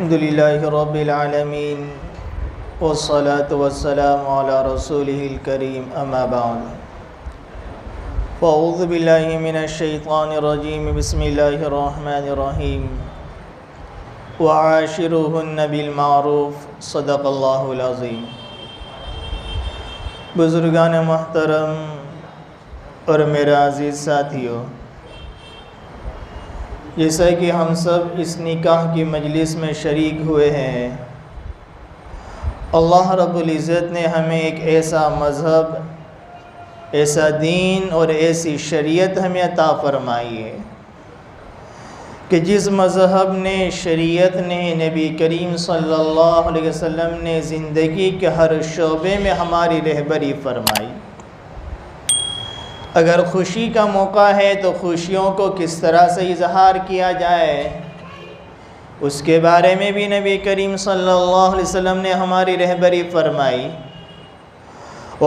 الحمد لله رب العالمين والصلاة والسلام على رسوله الكريم أما بعد فأعوذ بالله من الشيطان الرجيم بسم الله الرحمن الرحيم وعاشروهن بالمعروف صدق الله العظيم۔ بزرگان محترم اور میرے عزیز ساتھیوں، جیسا کہ ہم سب اس نکاح کی مجلس میں شریک ہوئے ہیں، اللہ رب العزت نے ہمیں ایک ایسا مذہب، ایسا دین اور ایسی شریعت ہمیں عطا فرمائی ہے کہ جس مذہب نے، شریعت نے، نبی کریم صلی اللہ علیہ وسلم نے زندگی کے ہر شعبے میں ہماری رہبری فرمائی۔ اگر خوشی کا موقع ہے تو خوشیوں کو کس طرح سے اظہار کیا جائے، اس کے بارے میں بھی نبی کریم صلی اللہ علیہ وسلم نے ہماری رہبری فرمائی۔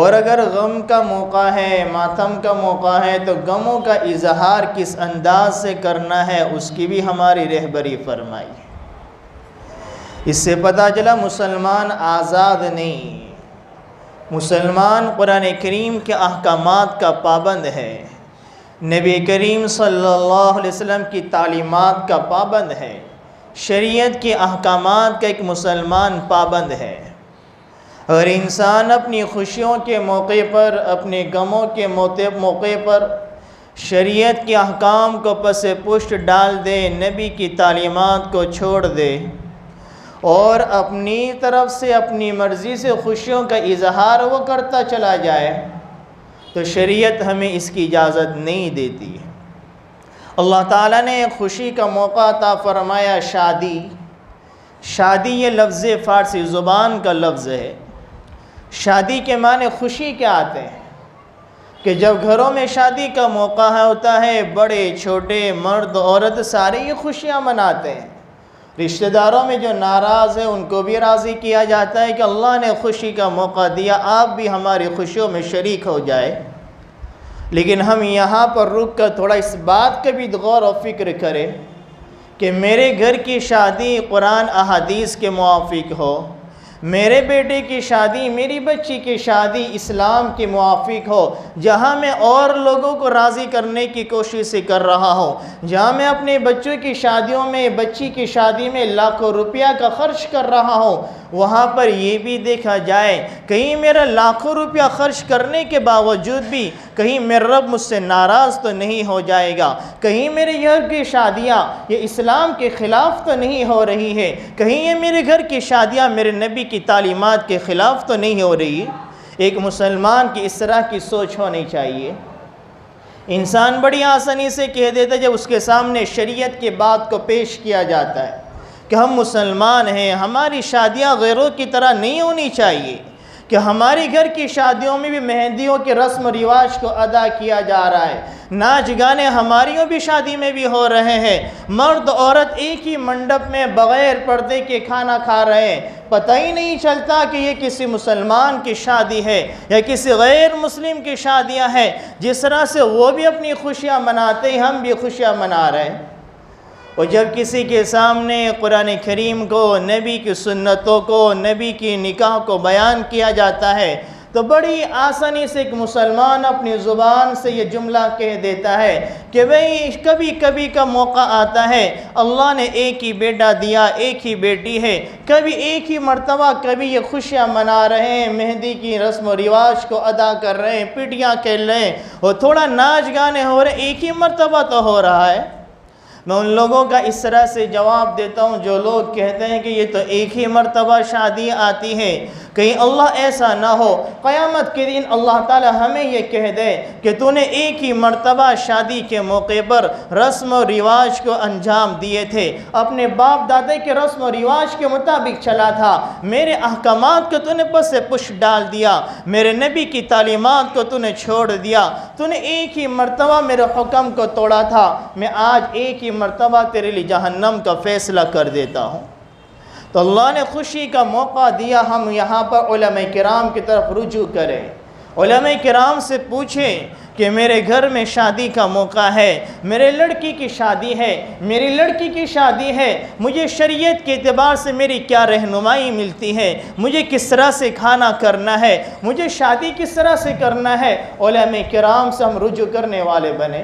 اور اگر غم کا موقع ہے، ماتم کا موقع ہے تو غموں کا اظہار کس انداز سے کرنا ہے، اس کی بھی ہماری رہبری فرمائی۔ اس سے پتہ چلا مسلمان آزاد نہیں، مسلمان قرآن کریم کے احکامات کا پابند ہے، نبی کریم صلی اللہ علیہ وسلم کی تعلیمات کا پابند ہے، شریعت کے احکامات کا ایک مسلمان پابند ہے۔ اگر انسان اپنی خوشیوں کے موقع پر، اپنے غموں کے موقع پر شریعت کے احکام کو پس پشت ڈال دے، نبی کی تعلیمات کو چھوڑ دے اور اپنی طرف سے، اپنی مرضی سے خوشیوں کا اظہار وہ کرتا چلا جائے تو شریعت ہمیں اس کی اجازت نہیں دیتی۔ اللہ تعالیٰ نے ایک خوشی کا موقع عطا فرمایا، شادی۔ شادی یہ لفظ فارسی زبان کا لفظ ہے۔ شادی کے معنی خوشی کے آتے ہیں کہ جب گھروں میں شادی کا موقع ہوتا ہے، بڑے چھوٹے، مرد عورت سارے یہ خوشیاں مناتے ہیں۔ رشتہ داروں میں جو ناراض ہیں ان کو بھی راضی کیا جاتا ہے کہ اللہ نے خوشی کا موقع دیا، آپ بھی ہماری خوشیوں میں شریک ہو جائے۔ لیکن ہم یہاں پر رک کر تھوڑا اس بات کا بھی غور و فکر کریں کہ میرے گھر کی شادی قرآن احادیث کے موافق ہو، میرے بیٹے کی شادی، میری بچی کی شادی اسلام کے موافق ہو، جہاں میں اور لوگوں کو راضی کرنے کی کوشش کر رہا ہوں، جہاں میں اپنے بچوں کی شادیوں میں، بچی کی شادی میں لاکھوں روپیہ کا خرچ کر رہا ہوں، وہاں پر یہ بھی دیکھا جائے کہیں میرا لاکھوں روپیہ خرچ کرنے کے باوجود بھی کہیں میرا رب مجھ سے ناراض تو نہیں ہو جائے گا، کہیں میرے گھر کی شادیاں یہ اسلام کے خلاف تو نہیں ہو رہی ہے، کہیں یہ میرے گھر کی شادیاں میرے نبی کی تعلیمات کے خلاف تو نہیں ہو رہی۔ ایک مسلمان کی اس طرح کی سوچ ہونی چاہیے۔ انسان بڑی آسانی سے کہہ دیتا ہے جب اس کے سامنے شریعت کے بات کو پیش کیا جاتا ہے کہ ہم مسلمان ہیں، ہماری شادیاں غیروں کی طرح نہیں ہونی چاہیے، کہ ہمارے گھر کی شادیوں میں بھی مہندیوں کے رسم و رواج کو ادا کیا جا رہا ہے، ناچ گانے ہماریوں بھی شادی میں بھی ہو رہے ہیں، مرد عورت ایک ہی منڈپ میں بغیر پردے کے کھانا کھا رہے ہیں، پتہ ہی نہیں چلتا کہ یہ کسی مسلمان کی شادی ہے یا کسی غیر مسلم کی شادیاں ہیں۔ جس طرح سے وہ بھی اپنی خوشیاں مناتے ہیں، ہم بھی خوشیاں منا رہے ہیں۔ اور جب کسی کے سامنے قرآن کریم کو، نبی کی سنتوں کو، نبی کی نکاح کو بیان کیا جاتا ہے تو بڑی آسانی سے ایک مسلمان اپنی زبان سے یہ جملہ کہہ دیتا ہے کہ بھئی کبھی کبھی کا موقع آتا ہے، اللہ نے ایک ہی بیٹا دیا، ایک ہی بیٹی ہے، کبھی ایک ہی مرتبہ کبھی یہ خوشیاں منا رہے ہیں، مہندی کی رسم و رواج کو ادا کر رہے ہیں، پیٹیاں کھیل رہے ہیں اور تھوڑا ناچ گانے ہو رہے ہیں، ایک ہی مرتبہ تو ہو رہا ہے۔ میں ان لوگوں کا اس طرح سے جواب دیتا ہوں جو لوگ کہتے ہیں کہ یہ تو ایک ہی مرتبہ شادی آتی ہے، کہیں اللہ ایسا نہ ہو قیامت کے دن اللہ تعالی ہمیں یہ کہہ دے کہ تو نے ایک ہی مرتبہ شادی کے موقع پر رسم و رواج کو انجام دیے تھے، اپنے باپ دادے کے رسم و رواج کے مطابق چلا تھا، میرے احکامات کو تو نے پس پش ڈال دیا، میرے نبی کی تعلیمات کو تو نے چھوڑ دیا، تو نے ایک ہی مرتبہ میرے حکم کو توڑا تھا، میں آج ایک ہی مرتبہ تیرے لیے جہنم کا فیصلہ کر دیتا ہوں۔ تو اللہ نے خوشی کا موقع دیا، ہم یہاں پر علماء کرام کی طرف رجوع کریں، علماء کرام سے پوچھیں کہ میرے گھر میں شادی کا موقع ہے، میرے لڑکی کی شادی ہے، میری لڑکی کی شادی ہے، مجھے شریعت کے اعتبار سے میری کیا رہنمائی ملتی ہے، مجھے کس طرح سے کھانا کرنا ہے، مجھے شادی کس طرح سے کرنا ہے۔ علماء کرام سے ہم رجوع کرنے والے بنے۔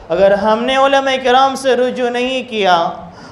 اگر ہم نے علماء کرام سے رجوع نہیں کیا،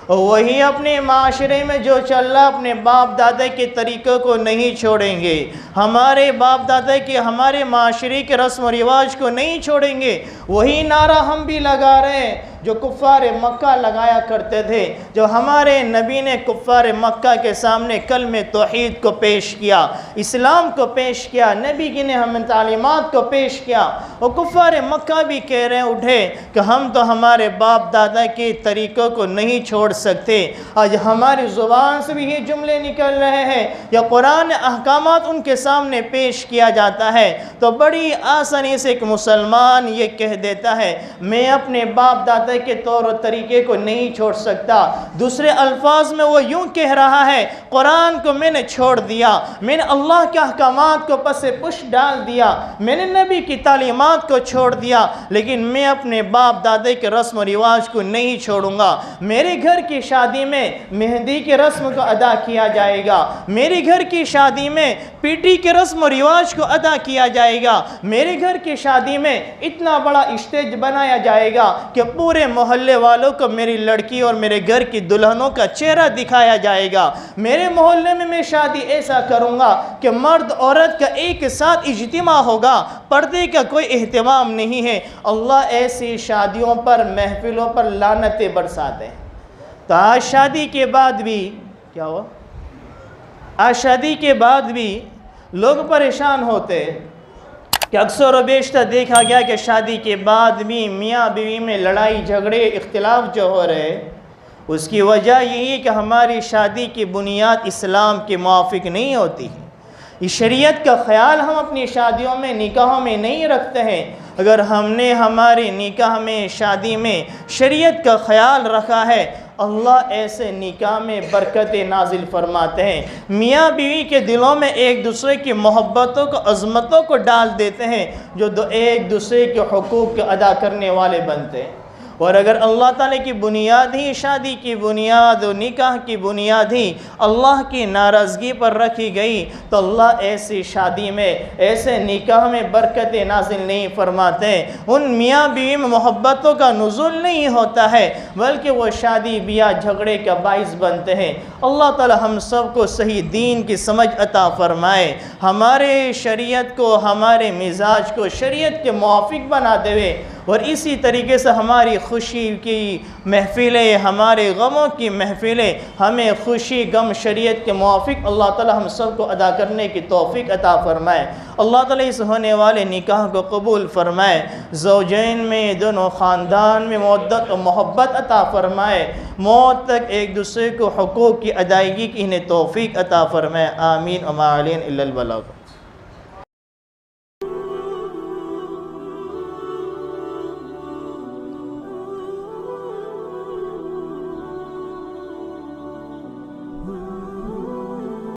وہی اپنے معاشرے میں جو چل رہا اپنے باپ دادا کے طریقوں کو نہیں چھوڑیں گے، ہمارے باپ دادا کے ہمارے معاشرے کے رسم و رواج کو نہیں چھوڑیں گے، وہی نعرہ ہم بھی لگا رہے ہیں جو کفار مکہ لگایا کرتے تھے۔ جو ہمارے نبی نے کفار مکہ کے سامنے کلمہ توحید کو پیش کیا، اسلام کو پیش کیا، نبی کی نے ہمیں تعلیمات کو پیش کیا، اور کفار مکہ بھی کہہ رہے اٹھے کہ ہم تو ہمارے باپ دادا کے طریقوں کو نہیں چھوڑ سکتے۔ آج ہماری زبان سے بھی یہ جملے نکل رہے ہیں، یا قرآن احکامات ان کے سامنے پیش کیا جاتا ہے تو بڑی آسانی سے ایک مسلمان یہ کہہ دیتا ہے میں اپنے باپ دادا کے طور و طریقے کو نہیں چھوڑ سکتا۔ دوسرے الفاظ میں وہ یوں کہہ رہا ہے قرآن کو میں نے چھوڑ دیا، میں نے اللہ کے احکامات کو پس پش ڈال دیا، میں نے نبی کی تعلیمات کو چھوڑ دیا، لیکن میں اپنے باپ دادے کے رسم و رواج کو نہیں چھوڑوں گا۔ میرے گھر کی شادی میں مہندی کے رسم کو ادا کیا جائے گا، میرے گھر کی شادی میں پیٹی کے رسم و رواج کو ادا کیا جائے گا، میرے گھر کی شادی میں اتنا بڑا اسٹیج بنایا جائے گا کہ پورے محلے والوں کو میری لڑکی اور میرے گھر کی دلہنوں کا چہرہ دکھایا جائے گا۔ میرے محلے میں شادی ایسا کروں گا کہ مرد عورت کا ایک ساتھ اجتماع ہوگا، پردے کا کوئی اہتمام نہیں ہے۔ اللہ ایسی شادیوں پر محفلوں پر لعنتیں برساتے ہیں۔ تو آج شادی کے بعد بھی کیا ہوا؟ آج شادی کے بعد بھی لوگ پریشان ہوتے کہ اکثر و بیشتر دیکھا گیا کہ شادی کے بعد بھی میاں بیوی میں لڑائی جھگڑے اختلاف جو ہو رہے، اس کی وجہ یہی ہے کہ ہماری شادی کی بنیاد اسلام کے موافق نہیں ہوتی ہے۔ اس شریعت کا خیال ہم اپنی شادیوں میں نکاحوں میں نہیں رکھتے ہیں۔ اگر ہم نے ہمارے نکاح میں شادی میں شریعت کا خیال رکھا ہے، اللہ ایسے نکاح میں برکت نازل فرماتے ہیں، میاں بیوی کے دلوں میں ایک دوسرے کی محبتوں کو عظمتوں کو ڈال دیتے ہیں، جو ایک دوسرے کے حقوق ادا کرنے والے بنتے ہیں۔ اور اگر اللہ تعالیٰ کی بنیاد ہی شادی کی بنیاد و نکاح کی بنیاد ہی اللہ کی ناراضگی پر رکھی گئی تو اللہ ایسی شادی میں ایسے نکاح میں برکت نازل نہیں فرماتے، ان میاں بیوی میں محبتوں کا نزول نہیں ہوتا ہے، بلکہ وہ شادی بیاہ جھگڑے کا باعث بنتے ہیں۔ اللہ تعالیٰ ہم سب کو صحیح دین کی سمجھ عطا فرمائے، ہمارے شریعت کو ہمارے مزاج کو شریعت کے موافق بنا دے، اور اسی طریقے سے ہماری خوشی کی محفلیں ہمارے غموں کی محفلیں ہمیں خوشی غم شریعت کے موافق اللہ تعالی ہم سب کو ادا کرنے کی توفیق عطا فرمائے۔ اللہ تعالی اس ہونے والے نکاح کو قبول فرمائے، زوجین میں دونوں خاندان میں مودت و محبت عطا فرمائے، موت تک ایک دوسرے کو حقوق کی ادائیگی کی انہیں توفیق عطا فرمائے۔ آمین وما علینا الا البلاغ۔